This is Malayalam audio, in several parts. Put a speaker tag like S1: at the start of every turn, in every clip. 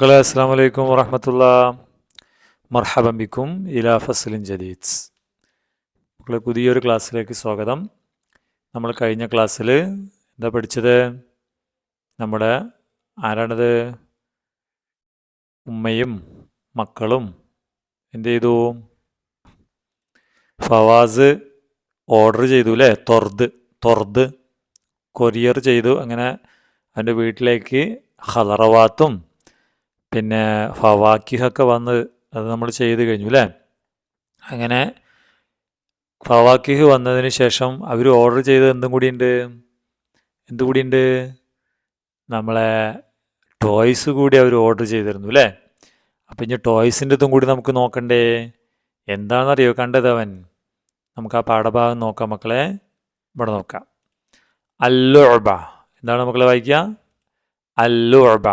S1: മക്കളെ അസ്സലാമു അലൈക്കും വറഹ്മത്തുള്ളാഹി മർഹബൻ ബിക്കും ഇലാ ഫസ്ലിൻ ജദീദ്. മക്കളെ പുതിയൊരു ക്ലാസ്സിലേക്ക് സ്വാഗതം. നമ്മൾ കഴിഞ്ഞ ക്ലാസ്സിൽ എന്താ പഠിച്ചത്? നമ്മുടെ ആരാണത്? ഉമ്മയും മക്കളും എന്ത് ചെയ്തു? ഫവാസ് ഓർഡർ ചെയ്തു അല്ലേ? തൊർദ് കൊറിയർ ചെയ്തു. അങ്ങനെ അവൻ്റെ വീട്ടിലേക്ക് ഹലറവാത്തും പിന്നെ ഫവാക്കിഹൊക്കെ വന്ന് അത് നമ്മൾ ചെയ്ത് കഴിഞ്ഞു അല്ലേ? അങ്ങനെ ഫവാക്കിഹ് വന്നതിന് ശേഷം അവർ ഓർഡർ ചെയ്തത് എന്തുകൂടിയുണ്ട്? നമ്മളെ ടോയ്സ് കൂടി അവർ ഓർഡർ ചെയ്തിരുന്നു അല്ലേ? അപ്പം ഇനി ടോയ്സിൻ്റെ ഇതും കൂടി നമുക്ക് നോക്കണ്ടേ? എന്താണെന്നറിയോ കണ്ടത് അവൻ? നമുക്ക് ആ പാഠഭാഗം നോക്കാം മക്കളെ. ഇവിടെ നോക്കാം. അല്ലുഅബ എന്താണ് മക്കളെ വായിക്കുക? അല്ലുഅബ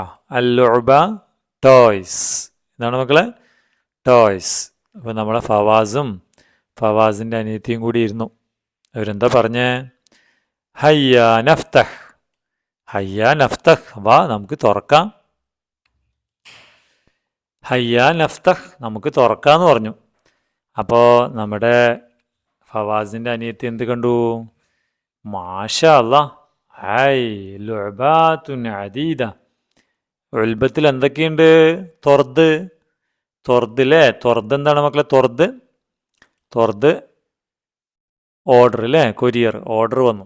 S1: ടോയ്സ്. എന്താണ് മക്കളെ? ടോയ്സ്. അപ്പം നമ്മളെ ഫവാസിൻ്റെ അനിയത്തിയും കൂടി ഇരുന്നു. അവരെന്താ പറഞ്ഞേ? ഹയ്യാ നഫ്തഹ് വാ നമുക്ക് തുറക്കാം. ഹയ്യാ നഫ്തഹ് നമുക്ക് തുറക്കാന്ന് പറഞ്ഞു. അപ്പോൾ നമ്മുടെ ഫവാസിൻ്റെ അനിയത്തി എന്ത് കണ്ടു? മാഷാ അല്ലാ, ഹായ് ലുഅബാത്തുൻ അദീദ. ഉൽബത്തിൽ എന്തൊക്കെയുണ്ട്? തൊർദില്ലേ? തൊർദ് എന്താണ് മക്കളെ? തൊർദ് ഓർഡർ അല്ലേ? കൊരിയർ ഓർഡർ വന്നു.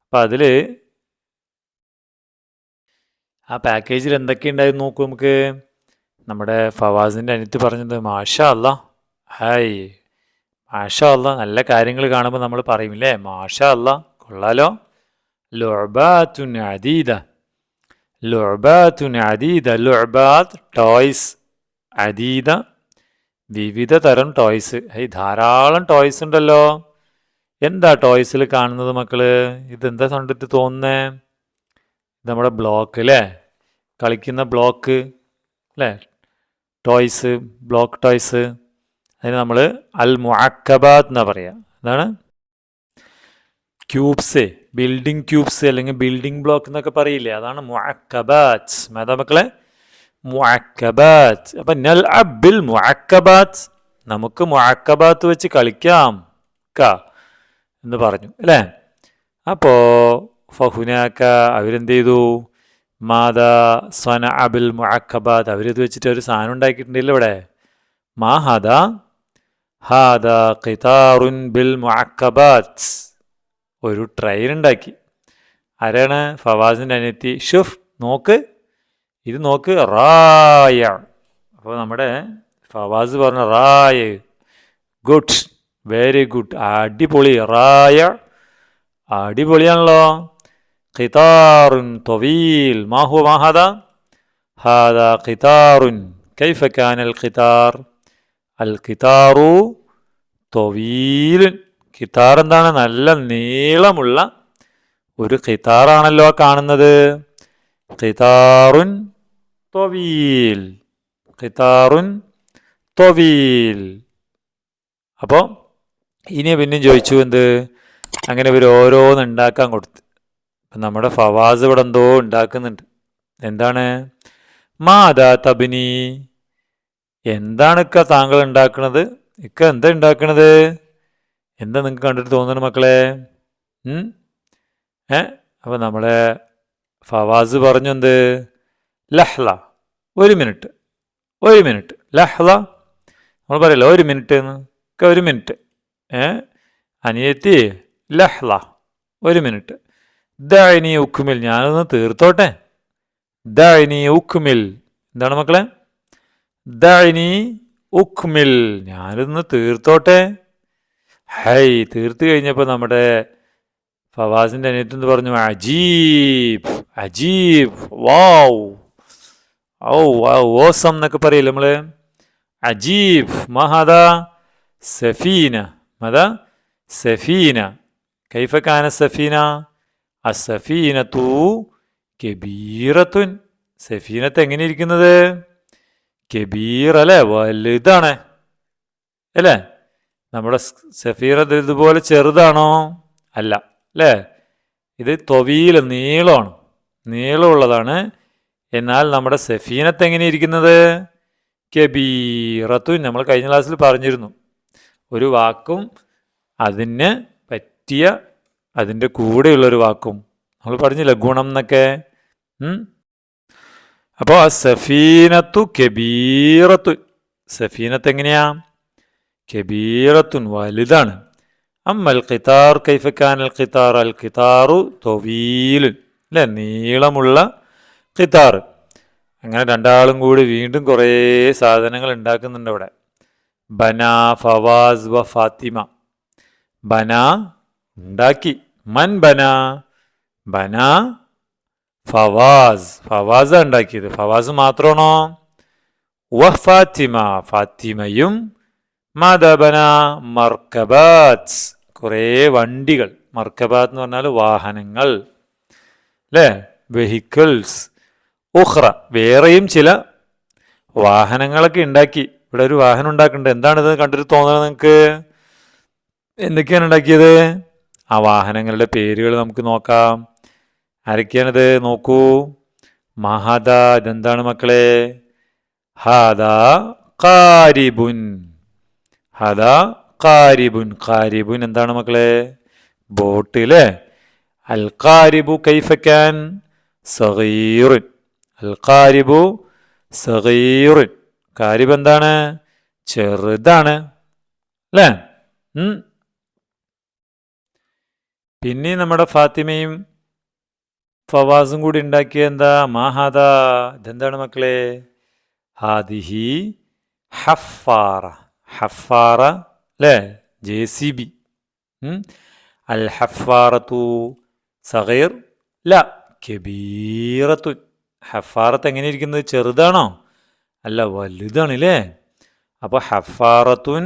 S1: അപ്പം അതിൽ ആ പാക്കേജിൽ എന്തൊക്കെയുണ്ടായിരുന്നു നോക്കൂ നമുക്ക്. നമ്മുടെ ഫവാസിൻ്റെ അനിയത്തി പറഞ്ഞത് മാഷാ അല്ലാ, ഹായ് മാഷാ അല്ലാ. നല്ല കാര്യങ്ങൾ കാണുമ്പോൾ നമ്മൾ പറയൂല്ലേ മാഷാ അല്ലാ, കൊള്ളാലോ. ലുഅബാത്തുൻ അദീദ ലുഅബാത്ത് ടോയ്സ്, അദീദ വിവിധ തരം ടോയ്സ്. ധാരാളം ടോയ്സ് ഉണ്ടല്ലോ. എന്താ ടോയ്സിൽ കാണുന്നത് മക്കള്? ഇതെന്താ കണ്ടിട്ട് തോന്നുന്നേ? നമ്മുടെ ബ്ലോക്ക് അല്ലേ? കളിക്കുന്ന ബ്ലോക്ക് അല്ലേ? Toys, block toys. അതിന് നമ്മൾ അൽ മുഅക്കബാത്ത് എന്നാ പറയുക. എന്താണ്? ക്യൂബ്സ്, ബിൽഡിംഗ് ക്യൂബ്സ് അല്ലെങ്കിൽ ബിൽഡിംഗ് ബ്ലോക്ക് എന്നൊക്കെ പറയില്ലേ? അതാണ് മുഅക്കബാത്ത്. അതാ മക്കളെ മുഅക്കബാത്ത്. അപ്പം നൽഅബ് ബിൽ മുഅക്കബാത്ത്, നമുക്ക് മുഅക്കബാത്ത് വെച്ച് കളിക്കാം എന്ന് പറഞ്ഞു അല്ലേ? അപ്പോൾ ഫഹുനാക്ക അവരെന്ത് ചെയ്തു? മാതാ സ്വനഅ ബിൽ മുഅക്കബാത്ത്, അവരിത് വെച്ചിട്ട് ഒരു സാധനം ഉണ്ടാക്കിയിട്ടുണ്ടല്ലോ ഇവിടെ. മാ ഹാദാ ഖിതാറുൻ ബിൽ മുഅക്കബാത്ത്, ഒരു ട്രെയിൻ ഉണ്ടാക്കി. ആരാണ്? ഫവാസിൻ്റെ അനിയത്തി. ഷുഫ് നോക്ക്, ഇത് നോക്ക്, റായ. അപ്പോൾ നമ്മുടെ ഫവാസ് പറഞ്ഞ റായ, ഗുഡ്, വെരി ഗുഡ്, അടിപൊളി. റായ അടിപൊളിയാണല്ലോ. ഖിതാറുൻ ത്വീൽ, മാ ഹാദാ? ഹാദാ ഖിതാറുൻ. കൈഫ കാന അൽ ഖിതാറു ത്വീൽ. ഖിതാർ എന്താണ്? നല്ല നീളമുള്ള ഒരു ഖിതാറാണല്ലോ കാണുന്നത്. ഖിതാറുൻ ത്വീൽ. അപ്പോൾ ഇനി പിന്നെയും ചോദിച്ചു എന്ത്? അങ്ങനെ ഇവർ ഓരോന്ന് ഉണ്ടാക്കാൻ കൊടുത്ത്. അപ്പം നമ്മുടെ ഫവാസ് ഇവിടെ എന്തോ ഉണ്ടാക്കുന്നുണ്ട്. എന്താണ്? മാതാ തബ്നി, എന്താണ് ഇക്ക താങ്കൾ ഉണ്ടാക്കണത്? ഇക്ക എന്താ ഉണ്ടാക്കണത്? എന്താ നിങ്ങൾക്ക് കണ്ടിട്ട് തോന്നുന്നു മക്കളെ? അപ്പം നമ്മളെ ഫവാസ് പറഞ്ഞു എന്ത്? ലഹ്ല, ഒരു മിനിറ്റ്. ലഹ്ല നമ്മൾ പറയല്ലോ ഒരു മിനിറ്റ് എന്ന്. ഒരു മിനിറ്റ്. അനിയത്തി ലഹ്ല, ഒരു മിനിറ്റ്. ദഅനി ഉക്മിൽ, ഞാനൊന്ന് തീർത്തോട്ടെ. ദഅനി ഉക്മിൽ, എന്താണ് മക്കളെ? ദഅനി ഉക്മിൽ, ഞാനൊന്ന് തീർത്തോട്ടെ. ഹൈ, തീർത്തു കഴിഞ്ഞപ്പോൾ നമ്മുടെ ഫവാസിൻ്റെ അനിയത്തി എന്ന് പറഞ്ഞു അജീബ്, വാവ്, ഓസം എന്നൊക്കെ പറയില്ലേ നമ്മള്? അജീബ്. മഹാദാ? സഫീന. കൈഫ കാന സഫീന? അസഫീനത്തു കബീറത്തുൻ. സഫീനത്ത് എങ്ങനെ ഇരിക്കുന്നത്? കബീർ അല്ലേ? വലുതാണ് അല്ലേ? നമ്മുടെ സഫീറത്ത് ഇതുപോലെ ചെറുതാണോ? അല്ല അല്ലേ? ഇത് ത്വീൽ, നീളമുള്ളതാണ്. എന്നാൽ നമ്മുടെ സഫീനത്ത് എങ്ങനെ ഇരിക്കുന്നത്? കബീറത്തുൻ. നമ്മൾ കഴിഞ്ഞ ക്ലാസ്സിൽ പറഞ്ഞിരുന്നു, ഒരു വാക്കും അതിന് പറ്റിയ അതിൻ്റെ കൂടെയുള്ളൊരു വാക്കും നമ്മൾ പറഞ്ഞില്ല, ഗുണം എന്നൊക്കെ. അപ്പോൾ ആ സഫീനത്തു കബീറത്തുൻ, സഫീനത്ത് എങ്ങനെയാ? കബീറത്തുൻ, വലുതാണ്. അമ്മൽ ഖിതാർ കൈഫ കാനൽ ഖിതാർ, അൽ ഖിതാറു തൊവീലുൻ, അല്ലേ, നീളമുള്ള ഖിതാർ. അങ്ങനെ രണ്ടാളും കൂടി വീണ്ടും കുറേ സാധനങ്ങൾ ഉണ്ടാക്കുന്നുണ്ട് അവിടെ. ബന ഫവാസ് വ ഫാത്തിമ. ബന ഉണ്ടാക്കി, മൻ ബന, ബന ഫവാസ്, ഫവാസ് ഉണ്ടാക്കിയത്. ഫവാസ് മാത്രമാണോ? വ ഫാത്തിമ, ഫാത്തിമയും. മദബന മർക്കബാത്ത്, കുറേ വണ്ടികൾ. മർക്കബാത്ത് എന്ന് പറഞ്ഞാൽ വാഹനങ്ങൾ, അല്ലേ, വെഹിക്കിൾസ്. ഉഖ്റ, വേറെയും ചില വാഹനങ്ങളൊക്കെ ഉണ്ടാക്കി. ഇവിടെ ഒരു വാഹനം ഉണ്ടാക്കുന്നുണ്ട്. എന്താണിത് കണ്ടിട്ട് തോന്നുന്നത് നിങ്ങൾക്ക്? എന്തൊക്കെയാണ് ഉണ്ടാക്കിയത്? ആ വാഹനങ്ങളുടെ പേരുകൾ നമുക്ക് നോക്കാം. ആരൊക്കെയാണിത് നോക്കൂ. മഹദ, ഇതെന്താണ് മക്കളെ? ഹാദ ഖാരിബുൻ, ഹദ ഖാരിബുൻ. ഖാരിബുൻ എന്താണ് മക്കളെ? ബോട്ട്, അല്ലേ. അൽ ഖാരിബു കൈഫ കാൻ? സഗീറുൻ. അൽ ഖാരിബു സഗീറുൻ. ഖാരിബ് എന്താണ്? ചെറുതാണ്, അല്ലേ. പിന്നെ നമ്മുടെ ഫാത്തിമയും ഫവാസും കൂടി ഉണ്ടാക്കിയ എന്താ? മാഹാദ, ഇതെന്താണ് മക്കളെ? ഹാദിഹി ഹഫാറ. ഹഫാറ, അല്ലേ, JCB. അൽ ഹഫാറത്തു സഗീർ ല കബീറത്തുൻ. ഹഫാറത്ത് എങ്ങനെ ഇരിക്കുന്നത്? ചെറുതാണോ? അല്ല, വലുതാണ്, അല്ലേ. അപ്പോൾ ഹഫാറത്തുൻ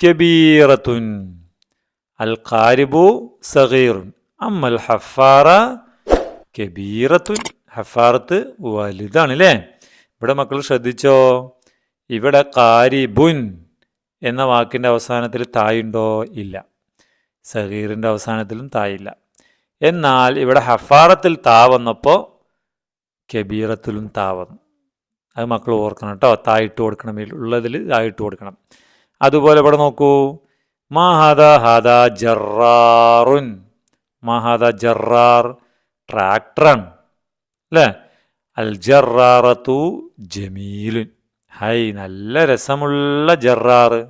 S1: കബീറത്തുൻ. അൽ ഖാരിബു സഗീറുൻ. അമ്മൽ ഹഫാറ കബീറത്തുൻ. ഹഫാറത്ത് വലുതാണ്, അല്ലേ. ഇവിടെ മക്കൾ ശ്രദ്ധിച്ചോ, ഇവിടെ ഖാരിബുൻ എന്ന വാക്കിൻ്റെ അവസാനത്തിൽ തായുണ്ടോ? ഇല്ല. സഗീറിൻ്റെ അവസാനത്തിലും തായില്ല. എന്നാൽ ഇവിടെ ഹഫാറത്തിൽ താ വന്നപ്പോൾ കബീറത്തിലും താ വന്നു. അത് മക്കൾ ഓർക്കണം കേട്ടോ. തായിട്ട് കൊടുക്കണം, ഉള്ളതിൽ തായിട്ട് കൊടുക്കണം. അതുപോലെ ഇവിടെ നോക്കൂ. മഹദ ഹദ ജറാറുൻ. മഹദ ജറാർ, ട്രാക്ടറാണ്, അല്ലേ. അൽ ജറാറത്തു ജമീലുൻ. ഹൈ, നല്ല രസമുള്ള ജറാറ്,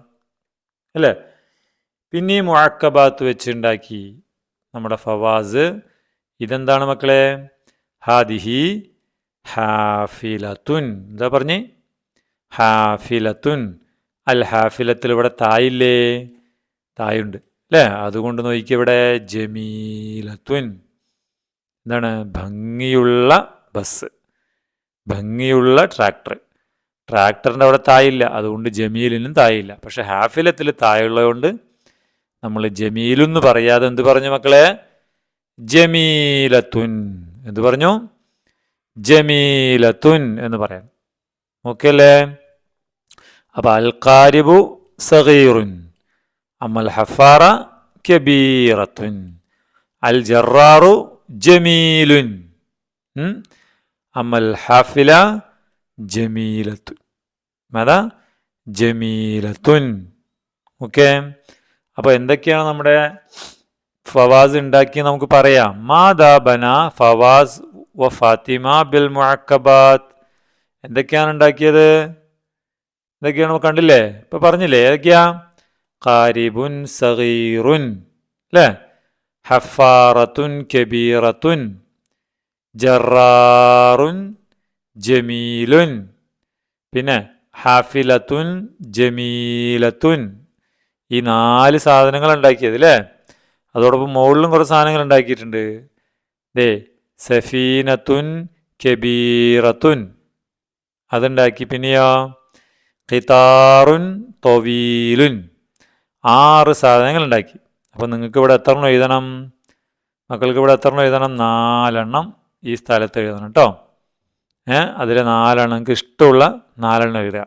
S1: അല്ലേ. പിന്നെ മുഅക്കബാത്ത് വെച്ചുണ്ടാക്കി നമ്മുടെ ഫവാസ്. ഇതെന്താണ് മക്കളെ? ഹാദിഹി ഹാഫിലത്തുൻ. എന്താ പറഞ്ഞേ? ഹാഫിലത്തുൻ. അൽ ഹാഫിലത്തിൽ ഇവിടെ തായില്ലേ? തായുണ്ട്, അല്ലേ. അതുകൊണ്ട് നോക്കിയ ഇവിടെ ജമീലത്തുൻ. എന്താണ്? ഭംഗിയുള്ള ബസ്, ഭംഗിയുള്ള ട്രാക്ടർ. ട്രാക്ടറിൻ്റെ അവിടെ തായില്ല, അതുകൊണ്ട് ജമീലിനും തായില്ല. പക്ഷെ ഹാഫിലത്തിൽ തായുള്ളതുകൊണ്ട് നമ്മൾ ജമീലെന്ന് പറയാതെ എന്ത് പറഞ്ഞു മക്കളെ? ജമീലത്തുൻ. എന്ത് പറഞ്ഞു? ജമീലത്തുൻ എന്ന് പറയാം. ഓക്കെ അല്ലേ? അപ്പം അൽ ഖാരിബു സഗീറുൻ, അമ്മൽ ഹഫാറ കബീറത്തുൻ, അൽ ജറാറു ജമീലുൻ, അമ്മൽ ഹാഫില ജമീലത്തുൻ. അതാ ജമീലത്തുൻ. ഓക്കെ. അപ്പോൾ എന്തൊക്കെയാണ് നമ്മുടെ ഫവാസ് ഉണ്ടാക്കി നമുക്ക് പറയാം. മാദാ ബന ഫവാസ് വ ഫാത്തിമ ബിൽ മുഅക്കബാത്ത്. എന്തൊക്കെയാണ് ഉണ്ടാക്കിയത്? എന്തൊക്കെയാണ് നമുക്ക് കണ്ടില്ലേ? ഇപ്പൊ പറഞ്ഞില്ലേ ഏതൊക്കെയാ? ഖാരിബുൻ സഗീറുൻ, അല്ലേ, ഹഫാറത്തുൻ കബീറത്തുൻ, ജറാറുൻ ജമീലുൻ, പിന്നെ ഹാഫിലത്തുൻ ജമീലത്തുൻ. ഈ 4 സാധനങ്ങൾ ഉണ്ടാക്കിയത്, അല്ലേ. അതോടൊപ്പം മുകളിലും കുറേ സാധനങ്ങൾ ഉണ്ടാക്കിയിട്ടുണ്ട്. ദേ സഫീനത്തുൻ കബീറത്തുൻ അതുണ്ടാക്കി. പിന്നെയോ ഖിതാറുൻ തൊവീലുൻ. 6 സാധനങ്ങൾ ഉണ്ടാക്കി. അപ്പോൾ നിങ്ങൾക്ക് ഇവിടെ എത്ര എണ്ണം എഴുതണം? മക്കൾക്ക് ഇവിടെ എത്ര എണ്ണം എഴുതണം? 4 എണ്ണം ഈ സ്ഥലത്ത് എഴുതണം കേട്ടോ. അതിൽ 4 എണ്ണം നിങ്ങൾക്ക് ഇഷ്ടമുള്ള 4 എണ്ണം എഴുതുക.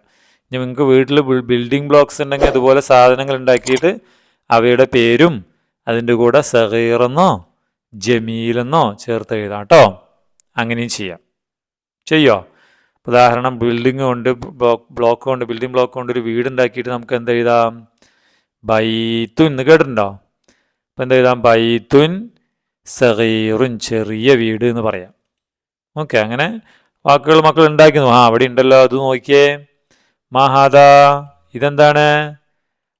S1: ഇനി നിങ്ങൾക്ക് വീട്ടിൽ ബിൽഡിംഗ് ബ്ലോക്സ് ഉണ്ടെങ്കിൽ അതുപോലെ സാധനങ്ങൾ ഉണ്ടാക്കിയിട്ട് അവയുടെ പേരും അതിൻ്റെ കൂടെ സഗീറെന്നോ ജമീലെന്നോ ചേർത്ത് എഴുതാം കേട്ടോ. അങ്ങനെയും ചെയ്യാം. ചെയ്യോ? ഉദാഹരണം ബിൽഡിംഗ് കൊണ്ട് ബ്ലോക്ക് കൊണ്ട് ബിൽഡിംഗ് ബ്ലോക്ക് കൊണ്ട് ഒരു വീടുണ്ടാക്കിയിട്ട് നമുക്ക് എന്ത് എഴുതാം? ബൈത്തുൻ എന്ന് കേട്ടിട്ടുണ്ടോ? അപ്പം എന്ത് എഴുതാം? ബൈത്തുൻ സഗീറുൻ, ചെറിയ വീട് എന്ന് പറയാം. ഓക്കെ, അങ്ങനെ വാക്കുകൾ മക്കൾ ഉണ്ടാക്കുന്നു. അവിടെ ഉണ്ടല്ലോ, അത് നോക്കിയേ. മഹാദ, ഇതെന്താണ്?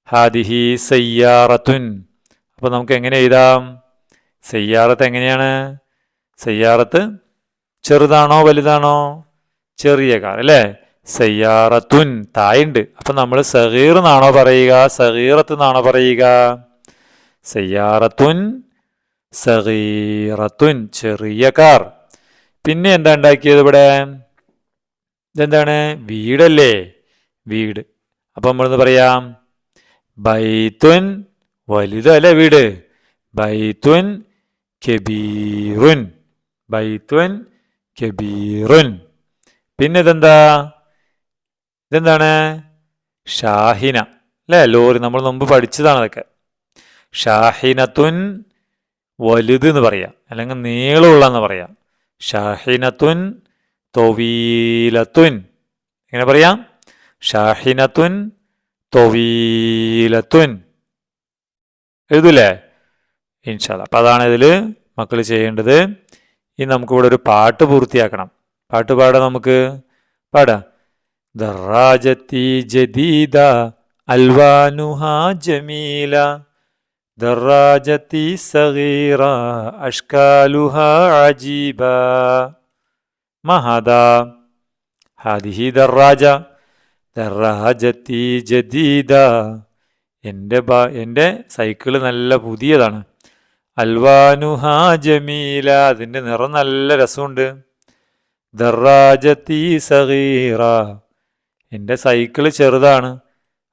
S1: ഹാദിഹി സയ്യാറത്തുൻ. അപ്പോൾ നമുക്ക് എങ്ങനെ എഴുതാം? സയ്യാറത്ത് എങ്ങനെയാണ്? സയ്യാറത്ത് ചെറുതാണോ വലുതാണോ? ചെറിയ കാർ അല്ലേ? സയ്യാറത്തുൻ തായുണ്ട്. അപ്പം നമ്മൾ സഗീർ എന്നാണോ പറയുക, സഗീറത്ത് എന്നാണോ പറയുക? സയ്യാറത്തുൻ സഗീറത്തുൻ, ചെറിയ കാർ. പിന്നെ എന്താ ഉണ്ടാക്കിയത് ഇവിടെ? ഇതെന്താണ്? വീടല്ലേ, വീട്. അപ്പം നമ്മളെന്ന് പറയാം ബൈത്തുൻ, വലുതല്ലേ വീട്. ബൈത്തുൻ കബീറുൻ, ബൈത്തുൻ കബീറുൻ. പിന്നെ ഇതെന്താണ്? ഷാഹിന അല്ലേ, ലോറി. നമ്മൾ മുമ്പ് പഠിച്ചതാണ് അതൊക്കെ. ഷാഹിനത്തുൻ വലുത് എന്ന് പറയാം, അല്ലെങ്കിൽ നീളമുള്ള എന്ന് പറയാം. ഷാഹിനത്തുൻ തൊവീലത്തുൻ, എങ്ങനെ പറയാം? ഷാഹിനത്തുൻ തൊവീലത്തുൻ. എഴുതൂലേ? ഇൻഷാ അല്ലാഹ്. അപ്പം അതാണ് ഇതിൽ മക്കൾ ചെയ്യേണ്ടത്. ഇനി നമുക്കിവിടെ ഒരു പാട്ട് പൂർത്തിയാക്കണം. പാട്ട് പാടാം, നമുക്ക് പാടാം. ദറാജത്തി ജദീദ അൽവാനുഹാ ജമീല, ദറാജത്തി സഗീറ അഷ്കാലുഹാ അജീബ. മഹദാ ഹാദിഹി ദറാജ, ദറാജത്തി ജദീദ, എൻ്റെ സൈക്കിള് നല്ല പുതിയതാണ്. അൽവാനുഹാ ജമീല, അതിൻ്റെ നിറം നല്ല രസമുണ്ട്. ദറാജത്തി സഗീറ, എൻ്റെ സൈക്കിള് ചെറുതാണ്.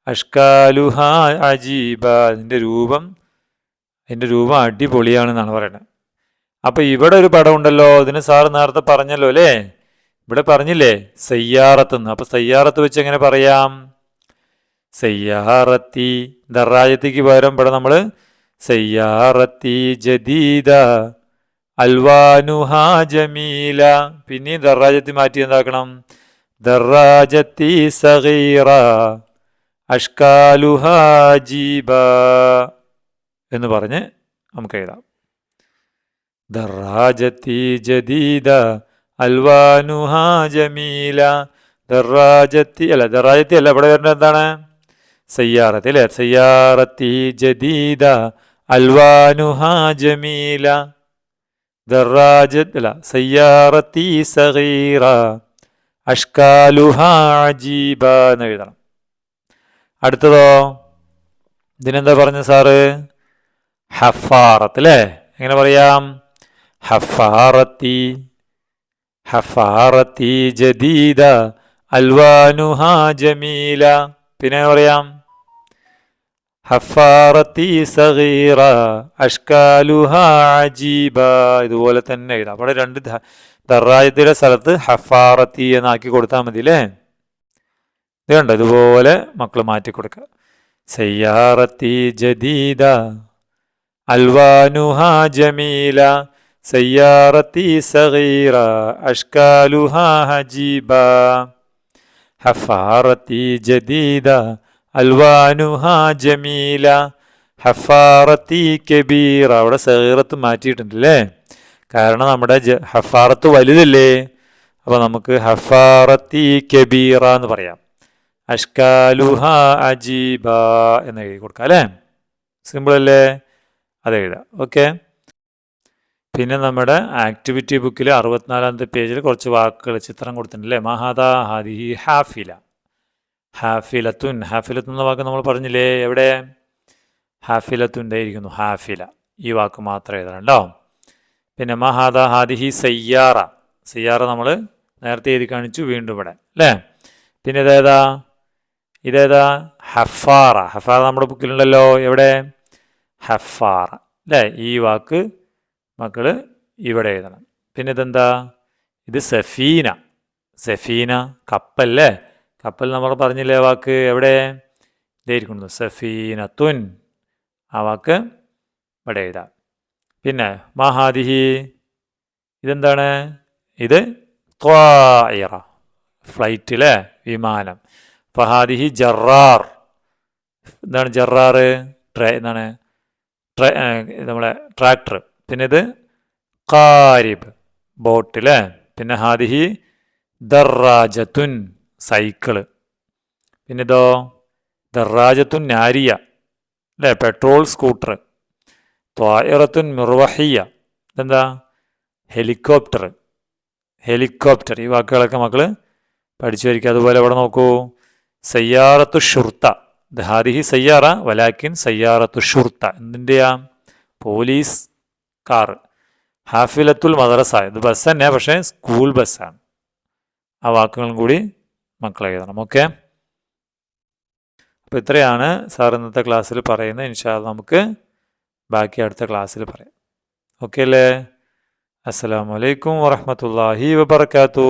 S1: അഷ്കാലുഹാ അജീബ, അതിൻ്റെ രൂപം അടിപൊളിയാണെന്നാണ് പറയുന്നത്. അപ്പം ഇവിടെ ഒരു പടം ഉണ്ടല്ലോ, ഇതിന് സാറ് നേരത്തെ പറഞ്ഞല്ലോ അല്ലേ? ഇവിടെ പറഞ്ഞില്ലേ സയ്യാറത്തെന്ന്. അപ്പം സയ്യാറത്ത് വെച്ച് എങ്ങനെ പറയാം? സയ്യാറത്തി, ദറാജത്തിക്ക് പകരം ഇവിടെ നമ്മൾ സയ്യാറത്തി ജദീദ അൽവാനുഹാ ജമീല. പിന്നെയും ദറാജത്തി മാറ്റി എന്താക്കണം? ദറാജത്തി സഗീറ അഷ്കാലുഹാ അജീബ എന്ന് പറഞ്ഞ് നമുക്ക് എഴുതാം. ദറാജത്തി ജദീദ അൽവാനുഹാ ജമീല. ദറാജത്തി അല്ല, ഇവിടെ വരുന്നത് എന്താണ്? സയ്യാറത്തി അല്ലേ? സയ്യാറത്തി ജദീദ അൽവാനുഹാ ജമീല. സയ്യാറത്തി സഗീറ അഷ്കാലുഹാ അജീബ എന്ന് എഴുതണം. അടുത്തതോ, ഇതിനെന്താ പറഞ്ഞ സാറ്? ഹഫാറത്ത് അല്ലേ? എങ്ങനെ പറയാം? ഹഫാറത്തി ജദീദ അൽവാനുഹാ ജമീല. പിന്നെ പറയാം ഹഫാറത്തി സഗീറ അഷ്കാലുഹാ അജീബ. ഇതുപോലെ തന്നെ എഴുതാം. അവിടെ രണ്ട് ദറാജത്തിൻ്റെ സ്ഥലത്ത് ഹഫാറത്തി എന്നാക്കി കൊടുത്താൽ മതി അല്ലേ? ഇത് കണ്ടോ, ഇതുപോലെ മക്കൾ മാറ്റി കൊടുക്കുക. സയ്യാറത്തി ജദീദ അൽവാനുഹാ ജമീല, സയ്യാറത്തി സഗീറ അഷ്കാലുഹാ അജീബ. ഹഫാറത്തി ജദീദ അൽവാനുഹാ ജമീല ഹഫാറത്തി കബീറ. അവിടെ സഗീറത്ത് മാറ്റിയിട്ടുണ്ടല്ലേ, കാരണം നമ്മുടെ ഹഫാറത്ത് വലുതല്ലേ. അപ്പോൾ നമുക്ക് ഹഫാറത്തി കബീറ എന്ന് പറയാം. അഷ്കാലുഹാ അജീബ എന്ന് എഴുതി കൊടുക്കാം അല്ലേ? സിമ്പിൾ അല്ലേ? അത് എഴുതാം. ഓക്കെ. പിന്നെ നമ്മുടെ ആക്ടിവിറ്റി ബുക്കിൽ 64-ാമത്തെ പേജിൽ കുറച്ച് വാക്കുകൾ ചിത്രം കൊടുത്തിട്ടുണ്ടല്ലേ? മഹാദാ ഹാദിഹി ഹാഫില. ഹാഫിലത്തുൻ എന്ന വാക്ക് നമ്മൾ പറഞ്ഞില്ലേ? എവിടെ? ഹാഫിലത്തുൻ്റെ ഇരിക്കുന്നു. ഹാഫില, ഈ വാക്ക് മാത്രം എഴുതണല്ലോ. പിന്നെ മഹാദാ ഹാദിഹി സയ്യാറ നമ്മൾ നേരത്തെ എഴുതി കാണിച്ചു, വീണ്ടും ഇവിടെ അല്ലേ? പിന്നെ ഇതേതാ? ഹഫാറ നമ്മുടെ ബുക്കിലുണ്ടല്ലോ. എവിടെ? ഹഫാറ അല്ലേ? ഈ വാക്ക് മക്കൾ ഇവിടെ എഴുതണം. പിന്നെ ഇതെന്താ? ഇത് സഫീന കപ്പല്ലേ? കപ്പൽ നമ്മൾ പറഞ്ഞില്ലേ വാക്ക്? എവിടെ? ഇതായിരിക്കുന്നു സഫീനത്തുൻ, ആ വാക്ക് ഇവിടെ എഴുതാം. പിന്നെ മഹാദിഹി, ഇതെന്താണ്? ഇത് ത്വായിറ ഫ്ലൈറ്റ് അല്ലേ, വിമാനം. ഫഹാദിഹി ജറാർ, എന്താണ് ജറാറ്? എന്താണ് നമ്മളെ ട്രാക്ടർ. പിന്നെ ഇത് ഖാരിബ് ബോട്ട് അല്ലേ. പിന്നെ ഹാദിഹി ദറാജത്തുൻ സൈക്കിള്. പിന്നെ ഇതോ ദറാജത്തുൻ നാരിയ അല്ലേ, പെട്രോൾ സ്കൂട്ടർ. ത്വായിറത്തുൻ മിർവഹിയ, ഇതെന്താ ഹെലികോപ്റ്റർ. ഹെലികോപ്റ്റർ ഈ വാക്കുകളൊക്കെ മക്കൾ പഠിച്ചു വരിക. അതുപോലെ ഇവിടെ നോക്കൂ, സയ്യാറത്തു ഷുർത്ത, ഹാദിഹി സയ്യാറ വലാക്കിൻ സയ്യാറത്തു ഷുർത്ത, എന്തിൻ്റെയാ? Police car. ഹാഫിലത്തുൽ മദ്രസ, ഇത് ബസ് തന്നെ, പക്ഷേ സ്കൂൾ ബസ്സാണ്. ആ വാക്കുകളും കൂടി മക്കൾ എഴുതണം. ഓക്കെ, അപ്പോൾ ഇത്രയാണ് സാർ ഇന്നത്തെ ക്ലാസ്സിൽ പറയുന്നത്. ഇൻഷാ അല്ലാഹ് നമുക്ക് ബാക്കി അടുത്ത ക്ലാസ്സിൽ പറയാം. ഓക്കെ അല്ലേ? അസ്സലാമു അലൈക്കും വറഹ്മത്തുള്ളാഹി വബറകാതുഹു.